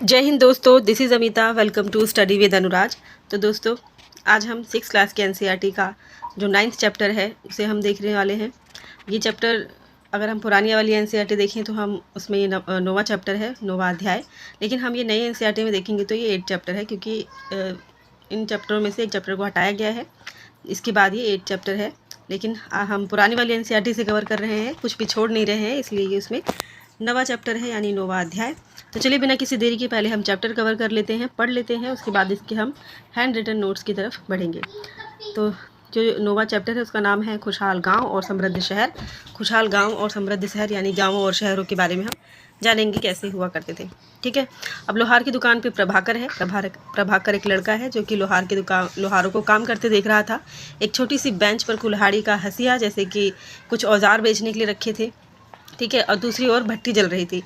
जय हिंद दोस्तों, this is Amita. Welcome to study with Anuraj. तो दोस्तों, आज हम 6th क्लास के एनसीईआरटी का जो 9th चैप्टर है उसे हम देखने वाले हैं। ये चैप्टर अगर हम पुरानी वाली एनसीईआरटी देखें तो हम उसमें ये 9वां चैप्टर है, 9वां अध्याय। लेकिन हम ये नई एनसीईआरटी में देखेंगे तो ये 8th चैप्टर है, क्योंकि इन चैप्टरों में से एक चैप्टर को हटाया गया है। इसके बाद ये 8th चैप्टर है। लेकिन हम पुरानी वाली एनसीईआरटी से कवर कर रहे हैं, कुछ भी छोड़ नहीं रहे हैं, इसलिए ये उसमें 9वां चैप्टर है, यानी 9वां अध्याय। तो चलिए बिना किसी देरी के पहले हम चैप्टर कवर कर लेते हैं, पढ़ लेते हैं, उसके बाद इसके हम हैंड रिटन नोट्स की तरफ बढ़ेंगे। तो जो 9वां चैप्टर है उसका नाम है खुशहाल गांव और समृद्ध शहर। खुशहाल गांव और समृद्ध शहर यानी गांवों और शहरों के बारे में हम जानेंगे कैसे हुआ करते थे। ठीक है। अब लोहार की दुकान पे प्रभाकर है। प्रभाकर एक लड़का है जो कि लोहारों को काम करते देख रहा था। एक छोटी सी बेंच पर कुल्हाड़ी का हंसिया जैसे कि कुछ औजार बेचने के लिए रखे थे। ठीक है। और दूसरी ओर भट्टी जल रही थी।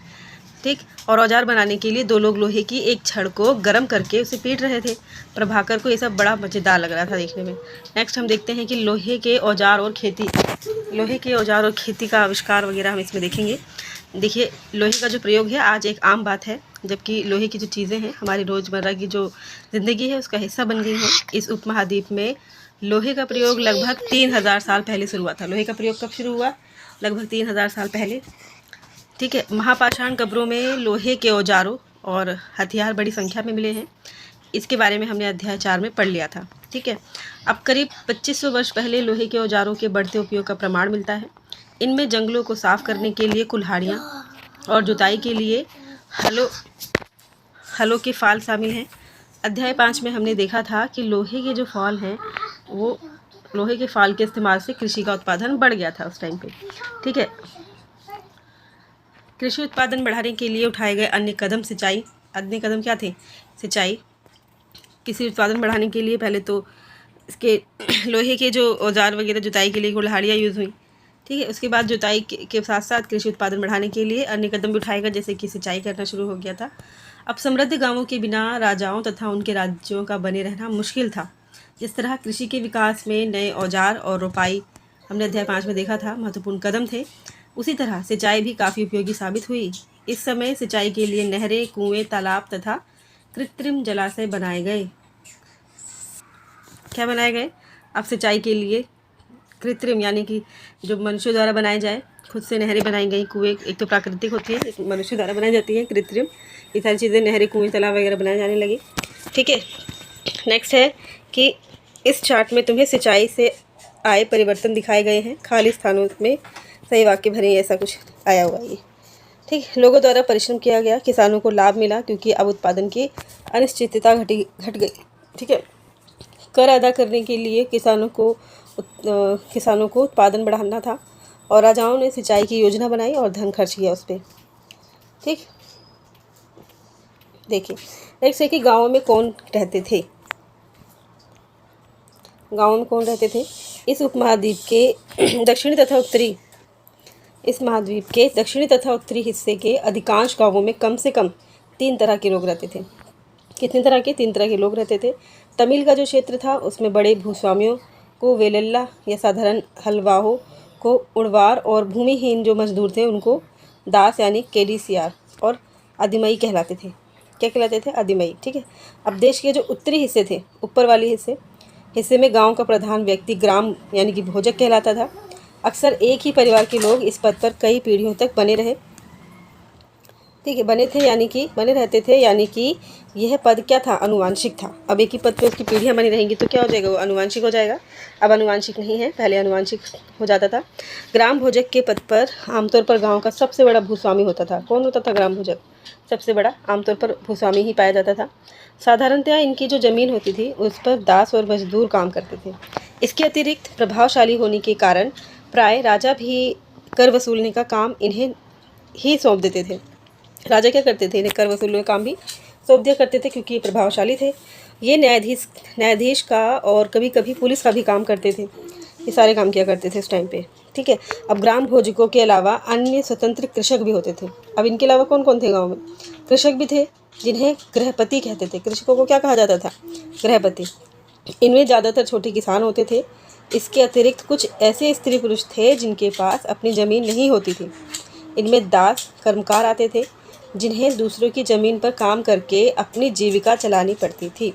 ठीक। और औजार बनाने के लिए 2 लोग लोहे की एक छड़ को गर्म करके उसे पीट रहे थे। प्रभाकर को ये सब बड़ा मज़ेदार लग रहा था देखने में। नेक्स्ट हम देखते हैं कि लोहे के औजार और खेती का आविष्कार वगैरह हम इसमें देखेंगे। देखिए, लोहे का जो प्रयोग है आज एक आम बात है, जबकि लोहे की जो चीज़ें हैं हमारी रोज़मर्रा की जो ज़िंदगी है उसका हिस्सा बन गई हैं। इस उपमहाद्वीप में लोहे का प्रयोग लगभग 3000 साल पहले शुरू हुआ था। लोहे का प्रयोग कब शुरू हुआ? लगभग 3000 साल पहले। ठीक है। महापाषाण कब्रों में लोहे के औजारों और हथियार बड़ी संख्या में मिले हैं। इसके बारे में हमने अध्याय 4 में पढ़ लिया था। ठीक है। अब करीब 2500 वर्ष पहले लोहे के औजारों के बढ़ते उपयोग का प्रमाण मिलता है। इनमें जंगलों को साफ करने के लिए कुल्हाड़ियाँ और जुताई के लिए हलों के फाल शामिल हैं। अध्याय 5 में हमने देखा था कि लोहे के जो फाल हैं वो लोहे के फाल के इस्तेमाल से कृषि का उत्पादन बढ़ गया था उस टाइम पे। ठीक है। कृषि उत्पादन बढ़ाने के लिए उठाए गए अन्य कदम क्या थे? सिंचाई। कृषि उत्पादन बढ़ाने के लिए पहले तो इसके लोहे के जो औजार वगैरह जुताई के लिए कुल्हाड़ियाँ यूज़ हुई। ठीक है। उसके बाद जुताई के साथ साथ कृषि उत्पादन बढ़ाने के लिए अन्य कदम भी उठाए गए, जैसे कि सिंचाई करना शुरू हो गया था। अब समृद्ध गांवों के बिना राजाओं तथा उनके राज्यों का बने रहना मुश्किल था। जिस तरह कृषि के विकास में नए औजार और रोपाई हमने अध्याय 5 में देखा था महत्वपूर्ण कदम थे, उसी तरह सिंचाई भी काफ़ी उपयोगी साबित हुई। इस समय सिंचाई के लिए नहरें, कुएं, तालाब तथा कृत्रिम जलाशय बनाए गए। क्या बनाए गए? अब सिंचाई के लिए कृत्रिम यानी कि जो मनुष्य द्वारा बनाए जाए, खुद से नहरें बनाई गई, कुएं एक तो प्राकृतिक होती है, एक मनुष्य द्वारा बनाई जाती है, कृत्रिम। ये सारी चीज़ें नहरें, कुएं, तालाब वगैरह बनाए जाने लगी। ठीक है। नेक्स्ट है कि इस चार्ट में तुम्हें सिंचाई से आए परिवर्तन दिखाए गए हैं। खाली स्थानों में सही वाक्य भरें, ऐसा कुछ आया हुआ ये। ठीक। लोगों द्वारा परिश्रम किया गया, किसानों को लाभ मिला क्योंकि अब उत्पादन की अनिश्चितता घट गई। ठीक है। कर अदा करने के लिए किसानों को उत्पादन बढ़ाना था और राजाओं ने सिंचाई की योजना बनाई और धन खर्च किया उस पर। ठीक। देखिए, नेक्स्ट है कि गाँवों में कौन रहते थे? इस महाद्वीप के दक्षिणी तथा उत्तरी हिस्से के अधिकांश गांवों में कम से कम 3 तरह के लोग रहते थे। कितने तरह के? 3 तरह के लोग रहते थे। तमिल का जो क्षेत्र था उसमें बड़े भूस्वामियों को वेलल्ला या साधारण हलवाहों को उड़वार और भूमिहीन जो मजदूर थे उनको दास यानी केडीसीआर और आदिमई कहलाते थे। क्या कहलाते थे? आदिमई। ठीक है। अब देश के जो उत्तरी हिस्से थे, ऊपर वाले हिस्से में गांव का प्रधान व्यक्ति ग्राम यानी कि भोजक कहलाता था। अक्सर एक ही परिवार के लोग इस पद पर कई पीढ़ियों तक बने रहे। ठीक है। बने रहते थे यानी कि यह पद क्या था? अनुवांशिक था। अब एक ही पद पे उसकी पीढ़ियां बनी रहेंगी तो क्या हो जाएगा? वो अनुवांशिक हो जाएगा। अब अनुवांशिक नहीं है, पहले अनुवांशिक हो जाता था। ग्राम भोजक के पद पर आमतौर पर गाँव का सबसे बड़ा भूस्वामी होता था। कौन होता था? ग्राम भोजक। सबसे बड़ा आमतौर पर भूस्वामी ही पाया जाता था। साधारणतया इनकी जो ज़मीन होती थी उस पर दास और मजदूर काम करते थे। इसके अतिरिक्त प्रभावशाली होने के कारण प्राय राजा भी कर वसूलने का काम इन्हें ही सौंप देते थे। राजा क्या करते थे? इन्हें कर वसूलने का काम भी सौंप दिया करते थे क्योंकि ये प्रभावशाली थे। ये न्यायाधीश का और कभी कभी पुलिस का भी काम करते थे। ये सारे काम किया करते थे उस टाइम पे। ठीक है। अब ग्राम भोजकों के अलावा अन्य स्वतंत्र कृषक भी होते थे। अब इनके अलावा कौन कौन थे गाँव में? कृषक भी थे जिन्हें गृहपति कहते थे। कृषकों को क्या कहा जाता था? गृहपति। इनमें ज़्यादातर छोटे किसान होते थे। इसके अतिरिक्त कुछ ऐसे स्त्री पुरुष थे जिनके पास अपनी ज़मीन नहीं होती थी। इनमें दास कर्मकार आते थे। जिन्हें दूसरों की ज़मीन पर काम करके अपनी जीविका चलानी पड़ती थी।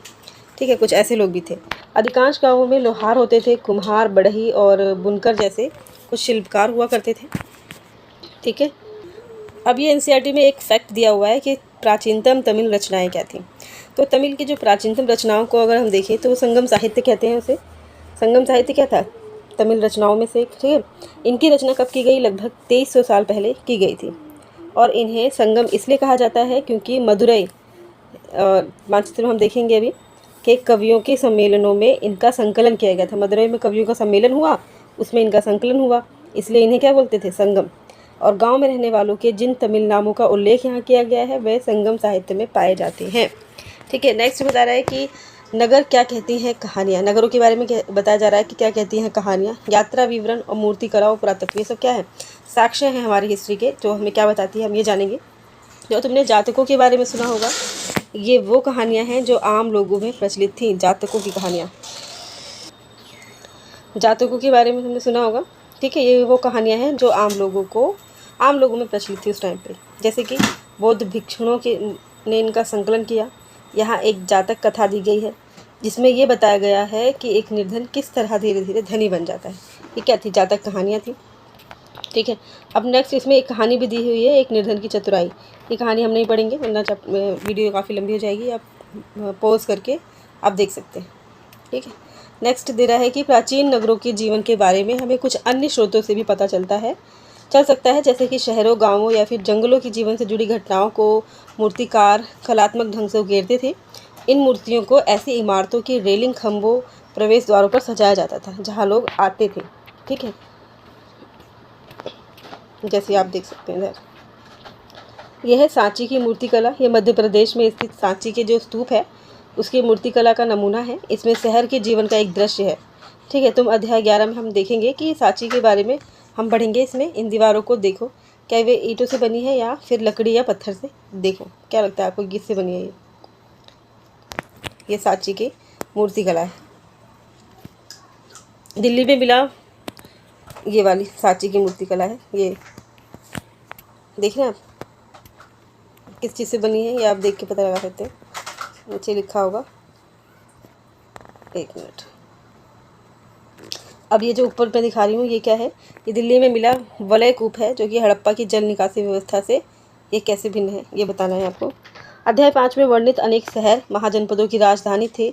ठीक है, कुछ ऐसे लोग भी थे। अधिकांश गाँवों में लोहार होते थे, कुम्हार, बढ़ई और बुनकर जैसे कुछ शिल्पकार हुआ करते थे। ठीक है, अब ये एनसीईआरटी में एक फैक्ट दिया हुआ है कि प्राचीनतम तमिल रचनाएं क्या थीं। तो तमिल की जो प्राचीनतम रचनाओं को अगर हम देखें तो वो संगम साहित्य कहते हैं उसे। संगम साहित्य क्या था? तमिल रचनाओं में से एक। ठीक है, इनकी रचना कब की गई? लगभग 2300 साल पहले की गई थी। और इन्हें संगम इसलिए कहा जाता है क्योंकि मदुरई मानचित्र में हम देखेंगे अभी कि कवियों के सम्मेलनों में इनका संकलन किया गया था। मदुरई में कवियों का सम्मेलन हुआ, उसमें इनका संकलन हुआ, इसलिए इन्हें क्या बोलते थे? संगम। और गांव में रहने वालों के जिन तमिल नामों का उल्लेख यहाँ किया गया है वह संगम साहित्य में पाए जाते हैं। ठीक है, नेक्स्ट बता रहा है कि नगर क्या कहती हैं कहानियाँ। नगरों के बारे में बताया जा रहा है कि क्या कहती हैं कहानियाँ। यात्रा विवरण और मूर्ति कला और पुरातत्व, ये सब क्या है? साक्ष्य हैं हमारी हिस्ट्री के, जो हमें क्या बताती है हम ये जानेंगे। जो तुमने जातकों के बारे में सुना होगा, ये वो कहानियाँ हैं जो आम लोगों में प्रचलित थी। जातकों की कहानियाँ, जातकों के बारे में तुमने सुना होगा। ठीक है, ये वो कहानियाँ हैं जो आम लोगों में प्रचलित थी उस टाइम पे। जैसे कि बौद्ध भिक्षुओं के ने इनका संकलन किया। यहाँ एक जातक कथा दी गई है जिसमें ये बताया गया है कि एक निर्धन किस तरह धीरे धीरे धनी बन जाता है। ये क्या थी? जातक कहानियाँ थी। ठीक है, अब नेक्स्ट इसमें एक कहानी भी दी हुई है, एक निर्धन की चतुराई। ये कहानी हम नहीं पढ़ेंगे वरना वीडियो काफ़ी लंबी हो जाएगी, आप पॉज करके आप देख सकते हैं। ठीक है, नेक्स्ट दे रहा है कि प्राचीन नगरों के जीवन के बारे में हमें कुछ अन्य स्रोतों से भी पता चल सकता है, जैसे कि शहरों, गांवों या फिर जंगलों के जीवन से जुड़ी घटनाओं को मूर्तिकार कलात्मक ढंग से उकेरते थे। इन मूर्तियों को ऐसी इमारतों की रेलिंग, खंभों, प्रवेश द्वारों पर सजाया जाता था जहां लोग आते थे। ठीक है, जैसे आप देख सकते हैं इधर, यह है सांची की मूर्ति कला। ये मध्य प्रदेश में स्थित सांची के जो स्तूप है उसकी मूर्ति कला का नमूना है। इसमें शहर के जीवन का एक दृश्य है। ठीक है, तुम अध्याय 11 में हम देखेंगे कि सांची के बारे में हम पढ़ेंगे। इसमें इन दीवारों को देखो, क्या वे ईंटों से बनी है या फिर लकड़ी या पत्थर से? देखो क्या लगता है आपको किससे बनी है? ये सांची की मूर्ति कला है। दिल्ली में मिला ये वाली सांची की मूर्ति कला है। ये देख रहे हैं आप किस चीज़ से बनी है, ये आप देख के पता लगा सकते हैं, नीचे लिखा होगा। एक मिनट, अब ये जो ऊपर मैं दिखा रही हूँ ये क्या है? ये दिल्ली में मिला वलय कूप है, जो कि हड़प्पा की जल निकासी व्यवस्था से ये कैसे भिन्न है ये बताना है आपको। अध्याय 5 में वर्णित अनेक शहर महाजनपदों की राजधानी थे।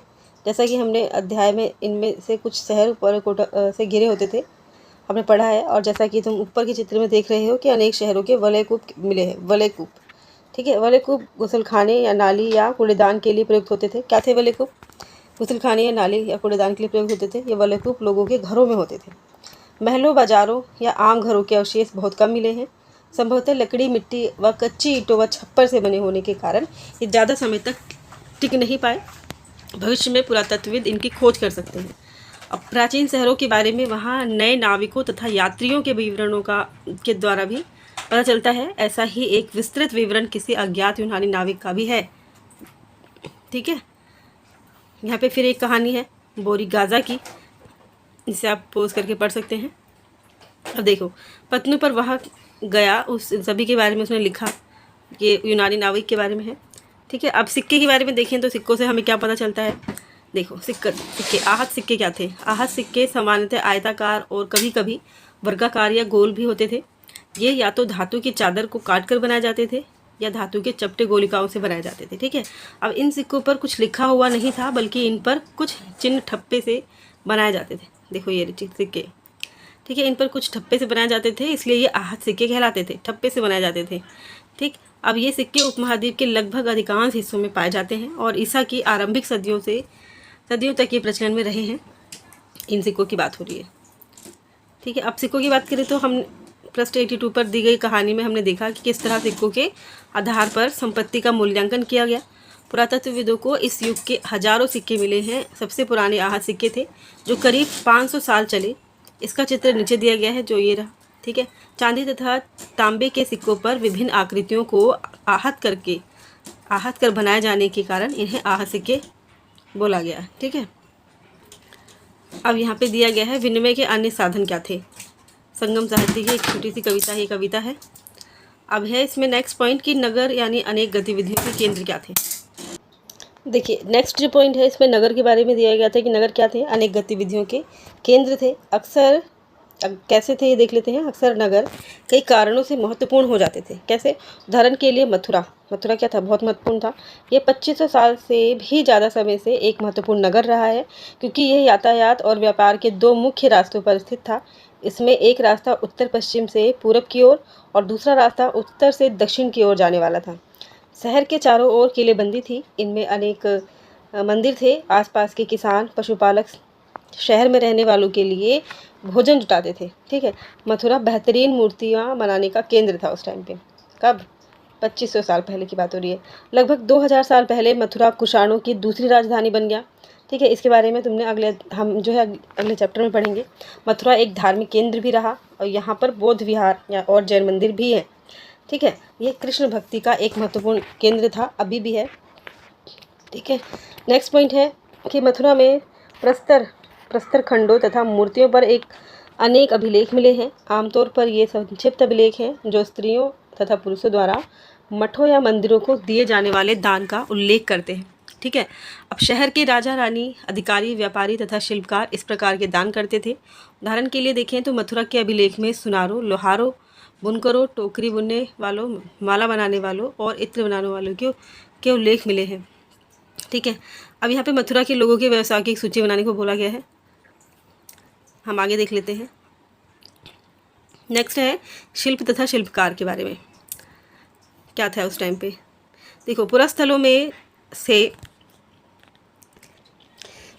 जैसा कि हमने अध्याय में इनमें से कुछ शहर ऊपर कोटा से घिरे होते थे, हमने पढ़ा है। और जैसा कि तुम ऊपर के चित्र में देख रहे हो कि अनेक शहरों के वलय कूप मिले हैं। वलय कूप, ठीक है, वलय कूप गुसलखाने या नाली या कूड़ेदान के लिए प्रयुक्त होते थे। क्या थे वलय कूप? गुसलखाने या नाली या कूड़ेदान के लिए प्रयुक्त होते थे। ये वलय कूप लोगों के घरों में होते थे। महलों, बाजारों या आम घरों के अवशेष बहुत कम मिले हैं। संभवतः लकड़ी, मिट्टी व कच्ची ईंटों व छप्पर से बने होने के कारण ये ज़्यादा समय तक टिक नहीं पाए। भविष्य में पुरातत्वविद इनकी खोज कर सकते हैं। अब प्राचीन शहरों के बारे में वहाँ नए नाविकों तथा यात्रियों के विवरणों के द्वारा भी पता चलता है। ऐसा ही एक विस्तृत विवरण किसी अज्ञात यूनानी नाविक का भी है। ठीक है, यहाँ पे फिर एक कहानी है बोरीगाजा की, जिसे आप पोज करके पढ़ सकते हैं। अब देखो, पत्नू पर वहाँ गया उस सभी के बारे में उसने लिखा, ये यूनानी नाविक के बारे में है। ठीक है, अब सिक्के के बारे में देखें तो सिक्कों से हमें क्या पता चलता है? देखो, सिक्के आहत सिक्के क्या थे? आहत सिक्के सामान्यतः आयताकार और कभी कभी वर्गाकार या गोल भी होते थे। ये या तो धातु की चादर को काट कर बनाए जाते थे या धातु के चपटे गोलिकाओं से बनाए जाते थे। ठीक है, अब इन सिक्कों पर कुछ लिखा हुआ नहीं था, बल्कि इन पर कुछ चिन्ह ठप्पे से बनाए जाते थे। देखो ये सिक्के, ठीक है, इन पर कुछ ठप्पे से बनाए जाते थे, इसलिए ये आहत सिक्के कहलाते थे, ठप्पे से बनाए जाते थे। ठीक, अब ये सिक्के उपमहाद्वीप के लगभग अधिकांश हिस्सों में पाए जाते हैं और ईसा की आरंभिक सदियों तक ये प्रचलन में रहे हैं। इन सिक्कों की बात हो रही है। ठीक है, अब सिक्कों की बात करें तो हम पृष्ठ 82 पर दी गई कहानी में हमने देखा कि किस तरह सिक्कों के आधार पर संपत्ति का मूल्यांकन किया गया। पुरातत्वविदों को इस युग के हजारों सिक्के मिले हैं। सबसे पुराने आहत सिक्के थे जो करीब 500 साल चले। इसका चित्र नीचे दिया गया है, जो ये रहा। ठीक है, चांदी तथा तांबे के सिक्कों पर विभिन्न आकृतियों को आहत कर बनाए जाने के कारण इन्हें आहत सिक्के बोला गया। ठीक है, अब यहाँ पे दिया गया है विनिमय के अन्य साधन क्या थे। संगम साहित्य की एक छोटी सी कविता, ये कविता है। अब है इसमें नेक्स्ट पॉइंट कि नगर यानी अनेक गतिविधियों के केंद्र क्या थे। देखिए नेक्स्ट जो पॉइंट है इसमें नगर के बारे में दिया गया था कि नगर क्या थे, अनेक गतिविधियों के केंद्र थे। अक्सर कैसे थे ये देख लेते हैं। अक्सर नगर कई कारणों से महत्वपूर्ण हो जाते थे। कैसे? उदाहरण के लिए मथुरा क्या था, बहुत महत्वपूर्ण था। ये 2500 साल से भी ज़्यादा समय से एक महत्वपूर्ण नगर रहा है, क्योंकि यह यातायात और व्यापार के दो मुख्य रास्तों पर स्थित था। इसमें एक रास्ता उत्तर पश्चिम से पूरब की ओर और दूसरा रास्ता उत्तर से दक्षिण की ओर जाने वाला था। शहर के चारों ओर किलेबंदी थी। इनमें अनेक मंदिर थे। आसपास के किसान, पशुपालक शहर में रहने वालों के लिए भोजन जुटाते थे। ठीक है। मथुरा बेहतरीन मूर्तियाँ बनाने का केंद्र था उस टाइम पे। कब? 2500 साल पहले की बात हो रही है। लगभग 2000 साल पहले मथुरा कुषाणों की दूसरी राजधानी बन गया। ठीक है। इसके बारे में तुमने हम जो है अगले चैप्टर में पढ़ेंगे। मथुरा एक धार्मिक केंद्र भी रहा और यहाँ पर बौद्ध विहार और जैन मंदिर भी है। ठीक है। ये कृष्ण भक्ति का एक महत्वपूर्ण केंद्र था, अभी भी है। ठीक है। नेक्स्ट पॉइंट है कि मथुरा में प्रस्तर खंडों तथा मूर्तियों पर अनेक अभिलेख मिले हैं। आमतौर पर ये संक्षिप्त अभिलेख हैं जो स्त्रियों तथा पुरुषों द्वारा मठों या मंदिरों को दिए जाने वाले दान का उल्लेख करते हैं। ठीक है। अब शहर के राजा रानी, अधिकारी, व्यापारी तथा शिल्पकार इस प्रकार के दान करते थे। उदाहरण के लिए देखें तो मथुरा के अभिलेख में सुनारों, लोहारों, बुनकरों, टोकरी बुनने वालों, माला बनाने वालों और इत्र बनाने वालों के उल्लेख मिले हैं। ठीक है। अब यहाँ पे मथुरा के लोगों के व्यवसाय की एक सूची बनाने को बोला गया है। हम आगे देख लेते हैं। नेक्स्ट है शिल्प तथा शिल्पकार के बारे में। क्या था उस टाइम पे? देखो,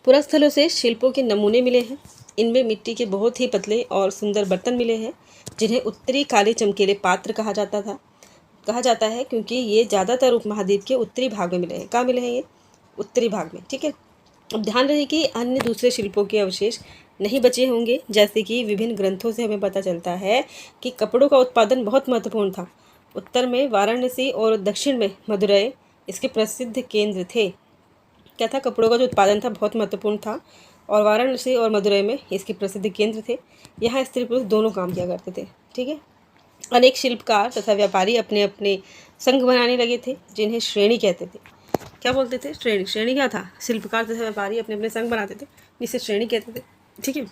पुरास्थलों से शिल्पों के नमूने मिले हैं। इनमें मिट्टी के बहुत ही पतले और सुंदर बर्तन मिले हैं, जिन्हें उत्तरी काले चमकीले पात्र कहा जाता है, क्योंकि ये ज़्यादातर उपमहाद्वीप के उत्तरी भाग में मिले हैं। कहाँ मिले हैं ये? उत्तरी भाग में। ठीक है। अब ध्यान रहे कि अन्य दूसरे शिल्पों के अवशेष नहीं बचे होंगे। जैसे कि विभिन्न ग्रंथों से हमें पता चलता है कि कपड़ों का उत्पादन बहुत महत्वपूर्ण था। उत्तर में वाराणसी और दक्षिण में मदुरै इसके प्रसिद्ध केंद्र थे। क्या था? कपड़ों का जो उत्पादन था बहुत महत्वपूर्ण था और वाराणसी और मदुरै में इसके प्रसिद्ध केंद्र थे। यहाँ स्त्री पुरुष दोनों काम किया करते थे। ठीक है। अनेक शिल्पकार तथा व्यापारी अपने अपने संघ बनाने लगे थे, जिन्हें श्रेणी कहते थे। क्या बोलते थे? श्रेणी क्या था? शिल्पकार तथा व्यापारी अपने अपने संघ बनाते थे, जिसे श्रेणी कहते थे। ठीक है।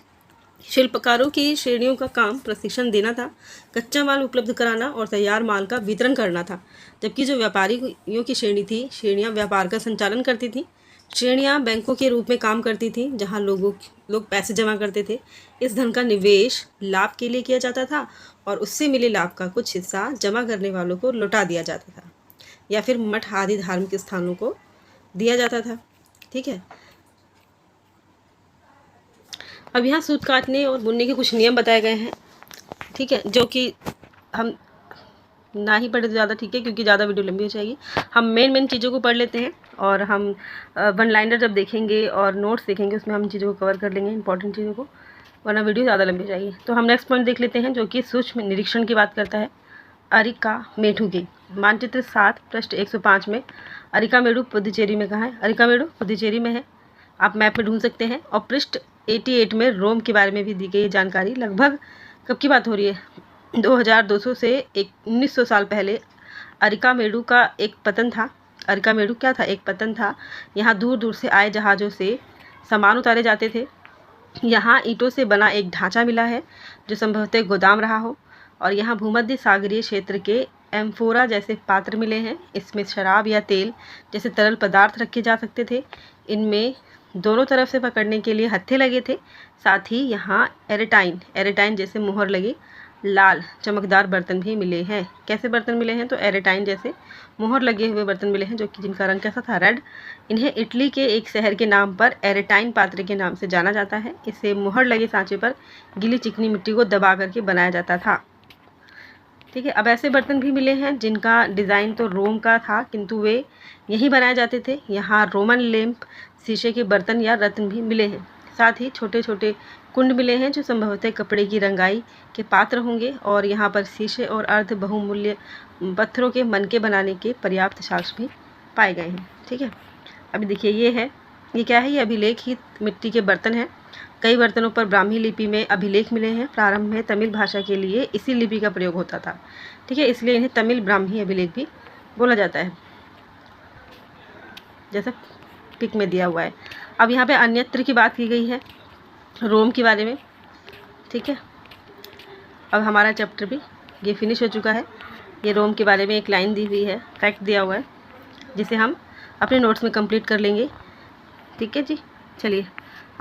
शिल्पकारों की श्रेणियों का काम प्रशिक्षण देना था, कच्चा माल उपलब्ध कराना और तैयार माल का वितरण करना था। जबकि जो व्यापारियों की श्रेणी थी, श्रेणियाँ व्यापार का संचालन करती थी। श्रेणियाँ बैंकों के रूप में काम करती थी, जहाँ लोग पैसे जमा करते थे। इस धन का निवेश लाभ के लिए किया जाता था और उससे मिले लाभ का कुछ हिस्सा जमा करने वालों को लौटा दिया जाता था या फिर मठ आदि धार्मिक स्थानों को दिया जाता था। ठीक है। अब यहाँ सूत काटने और बुनने के कुछ नियम बताए गए हैं। ठीक है। जो कि हम ना ही पढ़े तो ज़्यादा ठीक है, क्योंकि ज़्यादा वीडियो लंबी हो जाएगी। हम मेन चीज़ों को पढ़ लेते हैं और हम वन लाइनर जब देखेंगे और नोट्स देखेंगे उसमें हम चीज़ों को कवर कर लेंगे, इंपॉर्टेंट चीज़ों को, वरना वीडियो ज़्यादा लंबी हो जाएगी। तो हम नेक्स्ट पॉइंट देख लेते हैं, जो कि सूक्ष्म निरीक्षण की बात करता है। अरिकामेडु की मानचित्र 7 पृष्ठ 105 में अरिकामेडु पुदुचेरी में कहाँ है? अरिकामेडु पुदुचेरी में है। आप मैप में ढूंढ सकते हैं। और पृष्ठ 88 में रोम के बारे में भी दी गई जानकारी। लगभग कब की बात हो रही है? 2200 से 1900 साल पहले अरिकामेडु का एक पतन था। अरिकामेडु क्या था? एक पतन था। यहाँ दूर दूर से आए जहाज़ों से सामान उतारे जाते थे। यहाँ ईंटों से बना एक ढांचा मिला है, जो संभवतः गोदाम रहा हो। और यहाँ भूमध्य सागरीय क्षेत्र के एम्फोरा जैसे पात्र मिले हैं। इसमें शराब या तेल जैसे तरल पदार्थ रखे जा सकते थे। इनमें दोनों तरफ से पकड़ने के लिए हत्थे लगे थे। साथ ही यहाँ एरेटाइन जैसे मुहर लगे लाल चमकदार बर्तन भी मिले हैं। कैसे बर्तन मिले हैं? तो एरेटाइन जैसे मुहर लगे हुए बर्तन मिले हैं, जो कि जिनका रंग कैसा था? रेड। इन्हें इटली के एक शहर के नाम पर एरेटाइन पात्र के नाम से जाना जाता है। इसे मुहर लगे सांचे पर गीली चिकनी मिट्टी को दबा करके बनाया जाता था। ठीक है। अब ऐसे बर्तन भी मिले हैं जिनका डिज़ाइन तो रोम का था, किंतु वे यहीं बनाए जाते थे। यहाँ रोमन लैंप, शीशे के बर्तन या रत्न भी मिले हैं। साथ ही छोटे छोटे कुंड मिले हैं, जो संभवतः कपड़े की रंगाई के पात्र होंगे। और यहाँ पर शीशे और अर्ध बहुमूल्य पत्थरों के मनके बनाने के पर्याप्त साक्ष्य भी पाए गए हैं। ठीक है। अभी देखिए ये क्या है? ये अभिलेख ही मिट्टी के बर्तन हैं। कई बर्तनों पर ब्राह्मी लिपि में अभिलेख मिले हैं। प्रारंभ में तमिल भाषा के लिए इसी लिपि का प्रयोग होता था। ठीक है, इसलिए इन्हें तमिल ब्राह्मी अभिलेख भी बोला जाता है, जैसा पिक में दिया हुआ है। अब यहाँ पे अन्यत्र की बात की गई है, रोम के बारे में। ठीक है, अब हमारा चैप्टर भी ये फिनिश हो चुका है। ये रोम के बारे में एक लाइन दी हुई है, फैक्ट दिया हुआ है, जिसे हम अपने नोट्स में कंप्लीट कर लेंगे। ठीक है जी, चलिए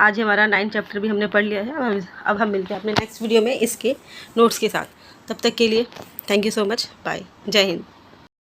आज हमारा 9 चैप्टर भी हमने पढ़ लिया है। अब हम मिलते हैं अपने नेक्स्ट वीडियो में इसके नोट्स के साथ। तब तक के लिए thank you so much, bye, जय हिंद।